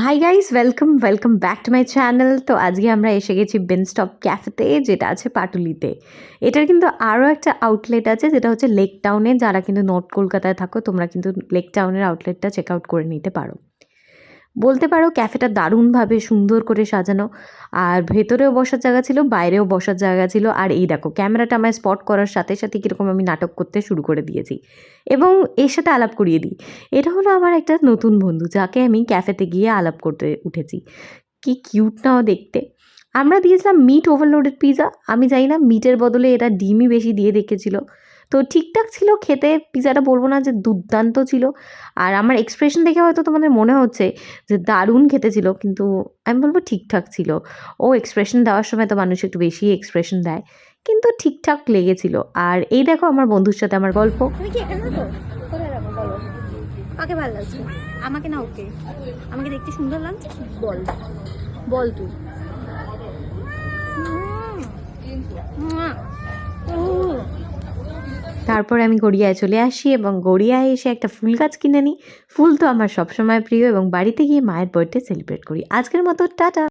Hi guys, welcome back to my channel. তো আজকে আমরা এসে গেছি বেনস্টপ ক্যাফেতে, যেটা আছে পাটুলিতে। এটার কিন্তু আরও একটা আউটলেট আছে, যেটা হচ্ছে লেক টাউনে। যারা কিন্তু নর্থ কলকাতায় থাকো, তোমরা কিন্তু লেক টাউনের আউটলেটটা চেক আউট করে নিতে পারো। বলতে পারো ক্যাফেটা দারুণভাবে সুন্দর করে সাজানো, আর ভেতরেও বসার জায়গা ছিল, বাইরেও বসার জায়গা ছিল। আর এই দেখো, ক্যামেরাটা আমায় স্পট করার সাথে সাথে কীরকম আমি নাটক করতে শুরু করে দিয়েছি এবং এর সাথে আলাপ করিয়ে দিই। এটা হলো আমার একটা নতুন বন্ধু, যাকে আমি ক্যাফেতে গিয়ে আলাপ করতে উঠেছি। কি কিউট নাও দেখতে। আমরা দিয়েছিলাম মিট ওভারলোডেড পিৎজা। আমি জানি না, মিটের বদলে এরা ডিমই বেশি দিয়ে রেখেছিল। তো ঠিকঠাক ছিল খেতে, পিৎজাটা বলবো না যে দুর্দান্ত ছিল। আর আমার এক্সপ্রেশন দেখে হয়তো তোমাদের মনে হচ্ছে যে দারুণ খেতে ছিল, কিন্তু আমি বলবো ঠিকঠাক ছিল। ও এক্সপ্রেশন দেওয়ার সময় তো মানুষ একটু বেশি এক্সপ্রেশন দেয়, কিন্তু ঠিকঠাক লেগেছিল। আর এই দেখো আমার বন্ধুর সাথে আমার গল্প। তুমি কি এখানে তো কোথায় যাবো বলো? কাকে ভালো লাগছে? আমাকে না ওকে? আমাকে দেখতে সুন্দর লাগছে? বল বল তুই। তারপর আমি গড়িয়ায় চলে আসি এবং গড়িয়ায় এসে একটা ফুল গাছ কিনে নিই। ফুল তো আমার সবসময় প্রিয়, এবং বাড়িতে গিয়ে মায়ের বার্থডে সেলিব্রেট করি। আজকের মতো টাটা।